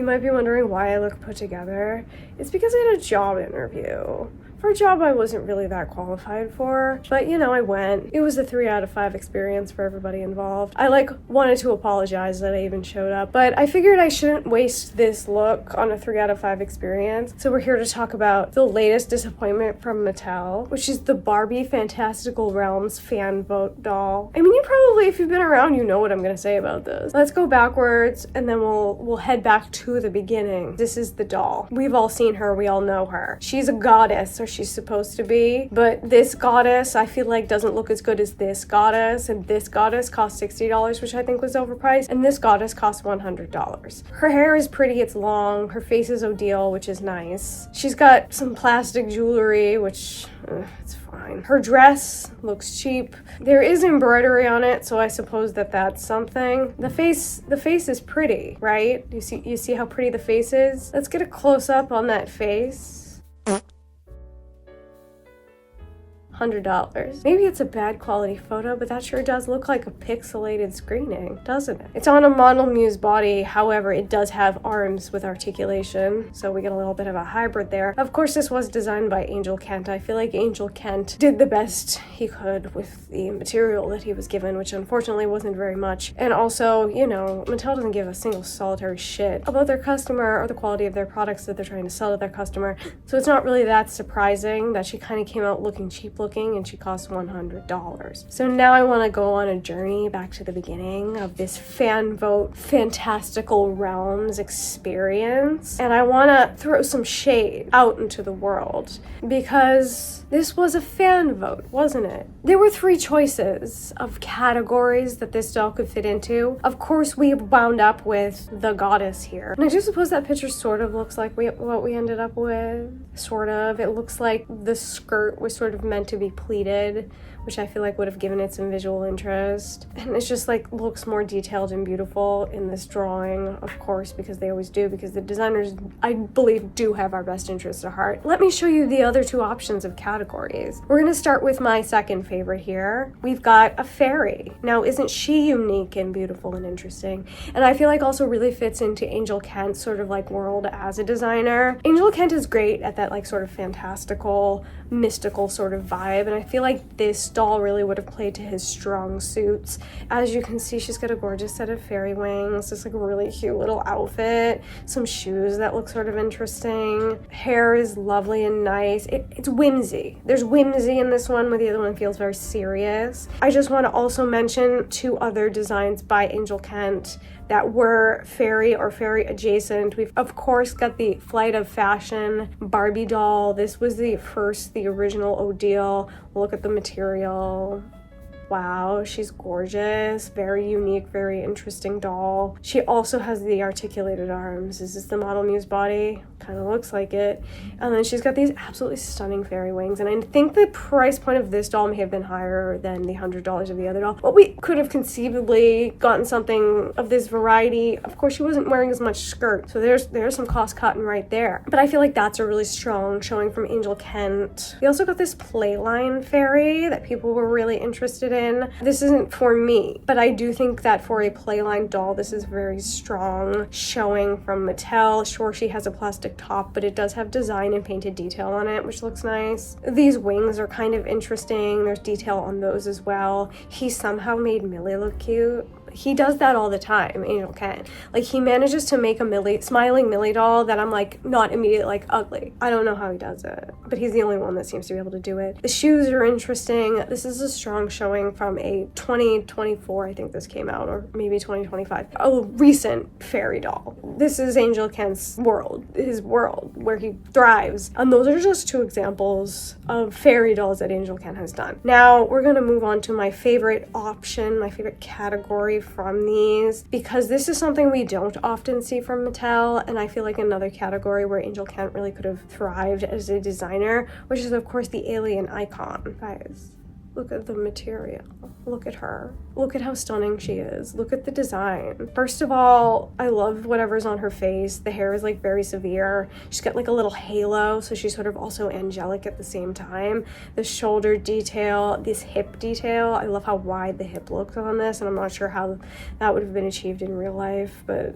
You might be wondering why I look put together. It's because I had a job interview. For a job I wasn't really that qualified for, but you know, I went. It was a 3 out of 5 experience for everybody involved. I wanted to apologize that I even showed up, but I figured I shouldn't waste this look on a 3 out of 5 experience. So we're here to talk about the latest disappointment from Mattel, which is the Barbie Fantastical Realms fan vote doll. I mean, you probably, if you've been around, you know what I'm gonna say about this. Let's go backwards and then we'll head back to the beginning. This is the doll. We've all seen her, we all know her. She's a goddess, or she's supposed to be, but this goddess I feel like doesn't look as good as this goddess, and this goddess cost $60, which I think was overpriced, and this goddess cost $100. Her hair is pretty, it's long, her face is Odile, which is nice. She's got some plastic jewelry, which it's fine. Her dress looks cheap. There is embroidery on it, so I suppose that's something. The face is pretty, right? You see how pretty the face is? Let's get a close up on that face. $100. Maybe it's a bad quality photo, but that sure does look like a pixelated screening, doesn't it? It's on a Model Muse body, however, it does have arms with articulation, so we get a little bit of a hybrid there. Of course, this was designed by Angel Kent. I feel like Angel Kent did the best he could with the material that he was given, which unfortunately wasn't very much. And also, you know, Mattel doesn't give a single solitary shit about their customer or the quality of their products that they're trying to sell to their customer, so it's not really that surprising that she kind of came out looking cheap looking, and she cost $100. So now I want to go on a journey back to the beginning of this fan vote Fantastical Realms experience, and I want to throw some shade out into the world because this was a fan vote, wasn't it? There were 3 choices of categories that this doll could fit into. Of course, we wound up with the goddess here. And I do suppose that picture sort of looks like what we ended up with. Sort of. It looks like the skirt was sort of meant to be pleated, which I feel like would have given it some visual interest. And it's just like looks more detailed and beautiful in this drawing, of course, because they always do, because the designers, I believe, do have our best interests at heart. Let me show you the other 2 options of categories. We're gonna start with my second favorite here. We've got a fairy. Now, isn't she unique and beautiful and interesting? And I feel like also really fits into Angel Kent's sort of like world as a designer. Angel Kent is great at that like sort of fantastical, mystical sort of vibe, and I feel like this doll really would have played to his strong suits. As you can see, she's got a gorgeous set of fairy wings, this like really cute little outfit, some shoes that look sort of interesting. Hair is lovely and nice. It's whimsy. There's whimsy in this one, where the other one feels very serious. I just want to also mention 2 other designs by Angel Kent that were fairy or fairy adjacent. We've of course got the Flight of Fashion Barbie doll. This was the original Odile. Look at the material. Wow, she's gorgeous, very unique, very interesting doll. She also has the articulated arms. Is this the Model Muse body? Kind of looks like it. And then she's got these absolutely stunning fairy wings, and I think the price point of this doll may have been higher than the $100 of the other doll, but we could have conceivably gotten something of this variety. Of course, she wasn't wearing as much skirt, so there's some cost cutting right there. But I feel like that's a really strong showing from Angel Kent. We also got this Playline fairy that people were really interested in. This isn't for me, but I do think that for a Playline doll, this is very strong showing from Mattel. Sure, she has a plastic top, but it does have design and painted detail on it, which looks nice. These wings are kind of interesting. There's detail on those as well. He somehow made Millie look cute. He does that all the time, Angel Kent. Like, he manages to make a smiling Millie doll that I'm like not immediately like ugly. I don't know how he does it, but he's the only one that seems to be able to do it. The shoes are interesting. This is a strong showing from a 2024, I think this came out, or maybe 2025, a recent fairy doll. This is Angel Kent's world, his world where he thrives. And those are just 2 examples of fairy dolls that Angel Kent has done. Now we're gonna move on to my favorite option, my favorite category from these, because this is something we don't often see from Mattel, and I feel like another category where Angel Kent really could have thrived as a designer, which is of course the alien icon. Guys, look at the material. Look at her. Look at how stunning she is. Look at the design. First of all, I love whatever's on her face. The hair is like very severe. She's got like a little halo, so she's sort of also angelic at the same time. The shoulder detail, this hip detail. I love how wide the hip looks on this, and I'm not sure how that would have been achieved in real life, but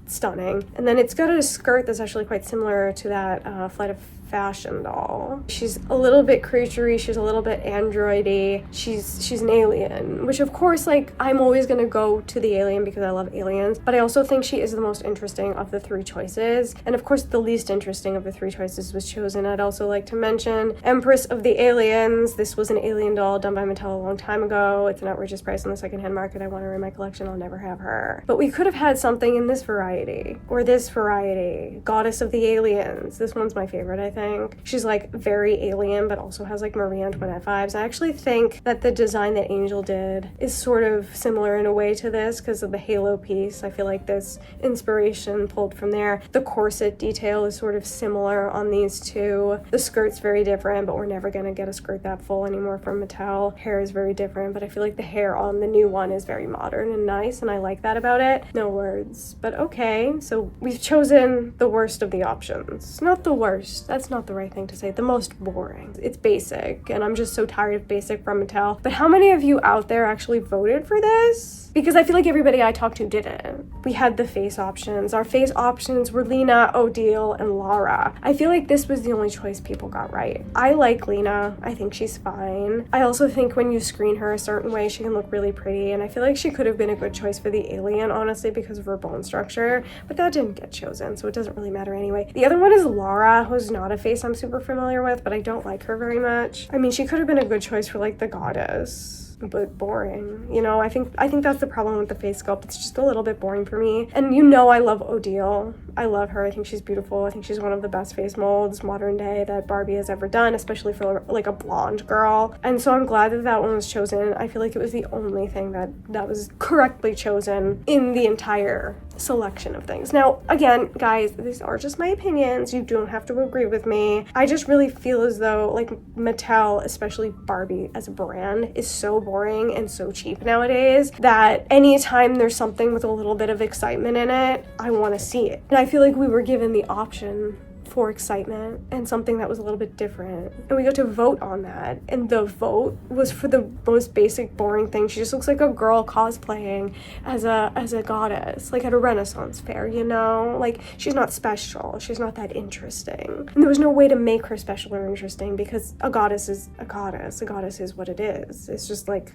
stunning. And then it's got a skirt that's actually quite similar to that Flight of Fashion doll. She's a little bit creaturey, she's a little bit androidy, she's an alien, which of course, like, I'm always gonna go to the alien because I love aliens, but I also think she is the most interesting of the three choices, and of course the least interesting of the three choices was chosen. I'd also like to mention Empress of the Aliens. This was an alien doll done by Mattel a long time ago. It's an outrageous price on the secondhand market. I want her in my collection. I'll never have her. But we could have had something in this variety, or this variety. Goddess of the Aliens. This one's my favorite, I think. She's like very alien, but also has like Marie Antoinette vibes. I actually think that the design that Angel did is sort of similar in a way to this because of the halo piece. I feel like this inspiration pulled from there. The corset detail is sort of similar on these two. The skirt's very different, but we're never gonna get a skirt that full anymore from Mattel. Hair is very different, but I feel like the hair on the new one is very modern and nice, and I like that about it. No words, but okay. So we've chosen the worst of the options. Not the worst, that's not the right thing to say, the most boring. It's basic, and I'm just so tired of basic from Mattel. But how many of you out there actually voted for this? Because I feel like everybody I talked to didn't. We had the face options. Our face options were Lena, Odile, and Lara. I feel like this was the only choice people got right. I like Lena. I think she's fine. I also think when you screen her a certain way, she can look really pretty, and I feel like she could have been a good choice for the alien, honestly, because of her bone structure, but that didn't get chosen, so it doesn't really matter anyway. The other one is Lara, who's not a face I'm super familiar with, but I don't like her very much. I mean, she could have been a good choice for like the goddess, but boring. You know, I think that's the problem with the face sculpt. It's just a little bit boring for me. And you know I love Odile. I love her. I think she's beautiful. I think she's one of the best face molds modern day that Barbie has ever done, especially for like a blonde girl. And so I'm glad that that one was chosen. I feel like it was the only thing that was correctly chosen in the entire selection of things. Now, again, guys, these are just my opinions. You don't have to agree with me. I just really feel as though like Mattel, especially Barbie as a brand, is so boring and so cheap nowadays that anytime there's something with a little bit of excitement in it, I want to see it. And I feel like we were given the option for excitement and something that was a little bit different, and we got to vote on that, and the vote was for the most basic boring thing. She just looks like a girl cosplaying as a goddess, like at a Renaissance fair, you know? Like, she's not special, she's not that interesting, and there was no way to make her special or interesting because a goddess is a goddess. A goddess is what it is. It's just like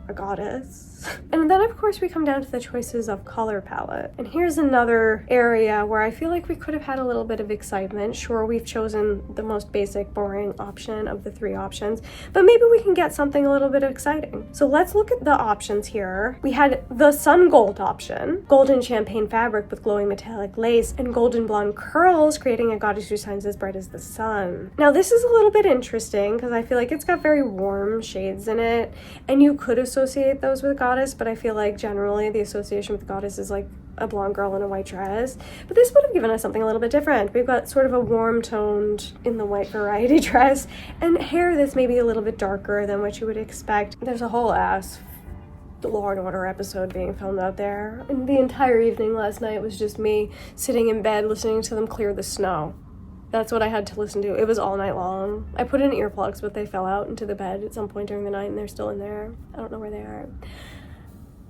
a goddess. And then of course we come down to the choices of color palette, and here's another area where I feel like we could have had a little bit of excitement. Sure, we've chosen the most basic boring option of the three options, but maybe we can get something a little bit exciting. So let's look at the options here. We had the sun gold option, golden champagne fabric with glowing metallic lace and golden blonde curls, creating a goddess who shines as bright as the sun. Now this is a little bit interesting because I feel like it's got very warm shades in it, and you could associate those with goddess, but I feel like generally the association with goddess is like a blonde girl in a white dress. But this would have given us something a little bit different. We've got sort of a warm toned in the white variety dress and hair that's maybe a little bit darker than what you would expect. There's a whole ass Law and Order episode being filmed out there, and the entire evening last night was just me sitting in bed listening to them clear the snow. That's what I had to listen to. It was all night long. I put in earplugs, but they fell out into the bed at some point during the night, and they're still in there. I don't know where they are.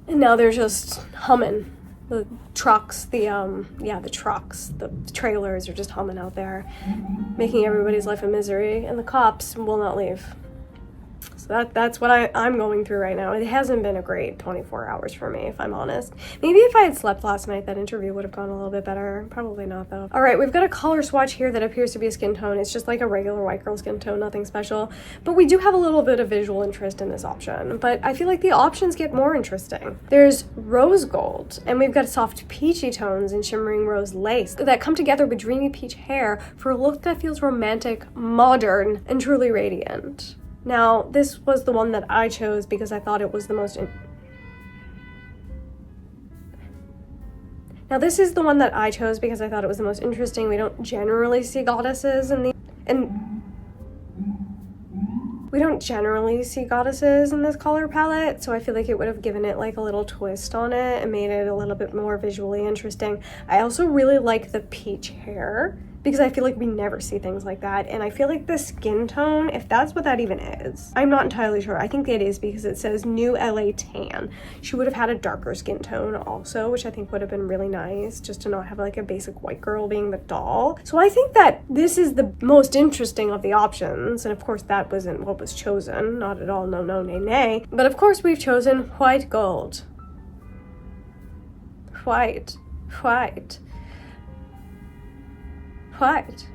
And now they're just humming. The trucks, the trailers are just humming out there, making everybody's life a misery, and the cops will not leave. So that's what I'm going through right now. It hasn't been a great 24 hours for me, if I'm honest. Maybe if I had slept last night, that interview would have gone a little bit better. Probably not, though. All right, we've got a color swatch here that appears to be a skin tone. It's just like a regular white girl skin tone, nothing special. But we do have a little bit of visual interest in this option. But I feel like the options get more interesting. There's rose gold, and we've got soft peachy tones and shimmering rose lace that come together with dreamy peach hair for a look that feels romantic, modern, and truly radiant. Now, this was the one that I chose because I thought it was the most... Now, this is the one that I chose because I thought it was the most interesting. We don't generally see goddesses in we don't generally see goddesses in this color palette, so I feel like it would have given it like a little twist on it and made it a little bit more visually interesting. I also really like the peach hair because I feel like we never see things like that. And I feel like the skin tone, if that's what that even is, I'm not entirely sure. I think it is because it says new LA tan. She would have had a darker skin tone also, which I think would have been really nice, just to not have like a basic white girl being the doll. So I think that this is the most interesting of the options. And of course that wasn't what was chosen, not at all, no, no, nay, nay. But of course we've chosen white gold. White, white, white,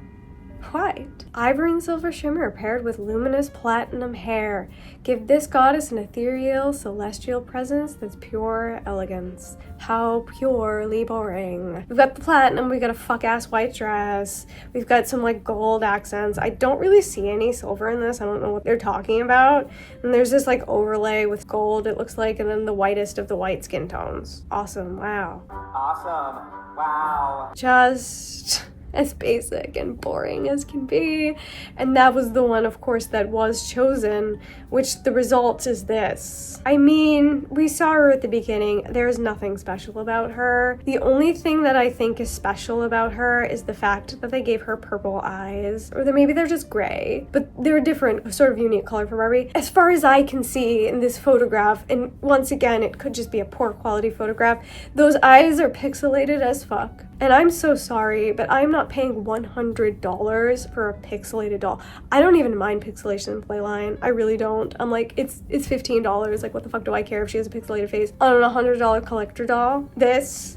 white. Ivory and silver shimmer paired with luminous platinum hair give this goddess an ethereal, celestial presence that's pure elegance. How purely boring. We've got the platinum, we got a fuck-ass white dress, we've got some like gold accents. I don't really see any silver in this, I don't know what they're talking about. And there's this like overlay with gold, it looks like, and then the whitest of the white skin tones. Awesome, wow. Awesome, wow. Just as basic and boring as can be. And that was the one, of course, that was chosen, which the result is this. I mean, we saw her at the beginning. There's nothing special about her. The only thing that I think is special about her is the fact that they gave her purple eyes, or maybe they're just gray, but they're a different sort of unique color for Barbie. As far as I can see in this photograph, and once again, it could just be a poor quality photograph, those eyes are pixelated as fuck. And I'm so sorry, but I'm not paying $100 for a pixelated doll. I don't even mind pixelation in Playline. I really don't. I'm like, it's $15. Like, what the fuck do I care if she has a pixelated face on a $100 collector doll? This...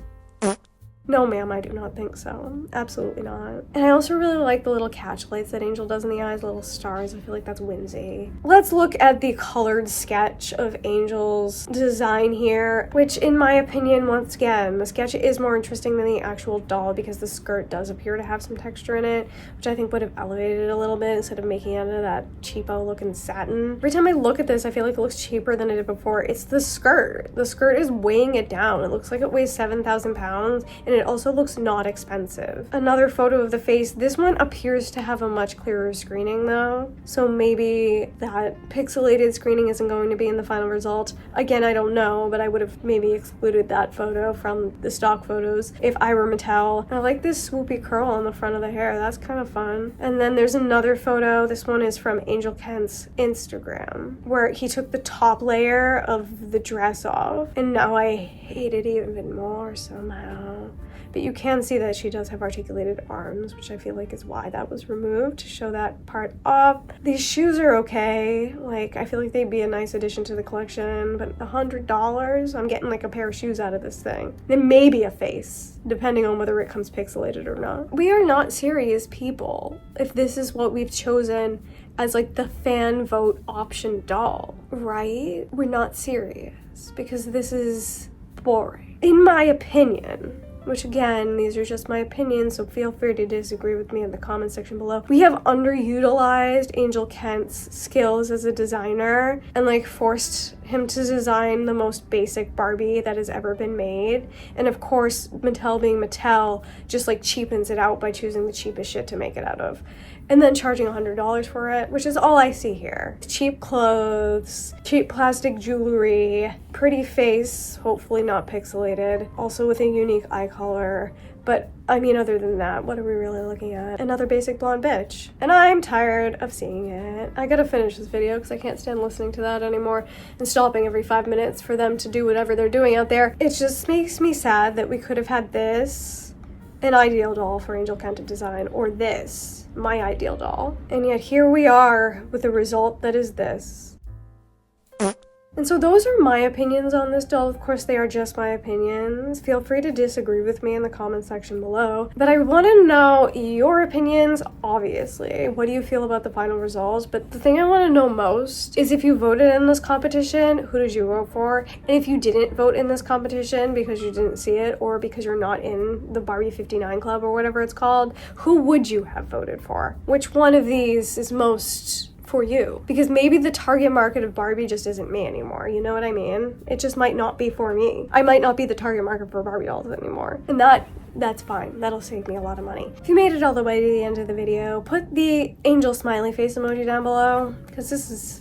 No, ma'am, I do not think so. Absolutely not. And I also really like the little catch lights that Angel does in the eyes, little stars. I feel like that's whimsy. Let's look at the colored sketch of Angel's design here, which in my opinion, once again, the sketch is more interesting than the actual doll because the skirt does appear to have some texture in it, which I think would have elevated it a little bit instead of making it into that cheapo looking satin. Every time I look at this, I feel like it looks cheaper than it did before. It's the skirt. The skirt is weighing it down. It looks like it weighs 7,000 pounds, and it also looks not expensive. Another photo of the face. This one appears to have a much clearer screening though, so maybe that pixelated screening isn't going to be in the final result. Again, I don't know, but I would have maybe excluded that photo from the stock photos if I were Mattel. I like this swoopy curl on the front of the hair. That's kind of fun. And then there's another photo. This one is from Angel Kent's Instagram, where he took the top layer of the dress off, and now I hate it even more somehow. But you can see that she does have articulated arms, which I feel like is why that was removed, to show that part off. These shoes are okay. Like, I feel like they'd be a nice addition to the collection, but $100? I'm getting like a pair of shoes out of this thing. Then maybe a face, depending on whether it comes pixelated or not. We are not serious people if this is what we've chosen as like the fan vote option doll, right? We're not serious because this is boring. In my opinion, which again, these are just my opinions, so feel free to disagree with me in the comment section below. We have underutilized Angel Kent's skills as a designer and like forced him to design the most basic Barbie that has ever been made. And of course, Mattel being Mattel just like cheapens it out by choosing the cheapest shit to make it out of. And then charging $100 for it, which is all I see here. Cheap clothes, cheap plastic jewelry, pretty face, hopefully not pixelated, also with a unique eye color. But I mean, other than that, what are we really looking at? Another basic blonde bitch. And I'm tired of seeing it. I gotta finish this video because I can't stand listening to that anymore and stopping every 5 minutes for them to do whatever they're doing out there. It just makes me sad that we could have had this, an ideal doll for Angel Kent to design, or this, my ideal doll. And yet here we are with a result that is this. And so those are my opinions on this doll. Of course, they are just my opinions. Feel free to disagree with me in the comment section below. But I want to know your opinions, obviously. What do you feel about the final results? But the thing I want to know most is if you voted in this competition, who did you vote for? And if you didn't vote in this competition because you didn't see it or because you're not in the Barbie 59 Club or whatever it's called, who would you have voted for? Which one of these is most for you? Because maybe the target market of Barbie just isn't me anymore, you know what I mean? It just might not be for me. I might not be the target market for Barbie dolls anymore. And that that's fine. That'll save me a lot of money. If you made it all the way to the end of the video, put the angel smiley face emoji down below, because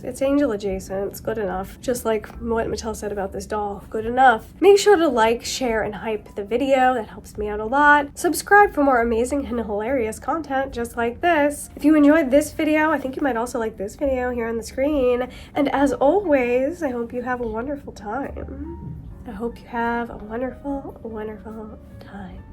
it's angel adjacent. It's good enough. Just like what Mattel said about this doll. Good enough. Make sure to like, share, and hype the video. That helps me out a lot. Subscribe for more amazing and hilarious content just like this. If you enjoyed this video, I think you might also like this video here on the screen. And as always, I hope you have a wonderful time. I hope you have a wonderful, wonderful time.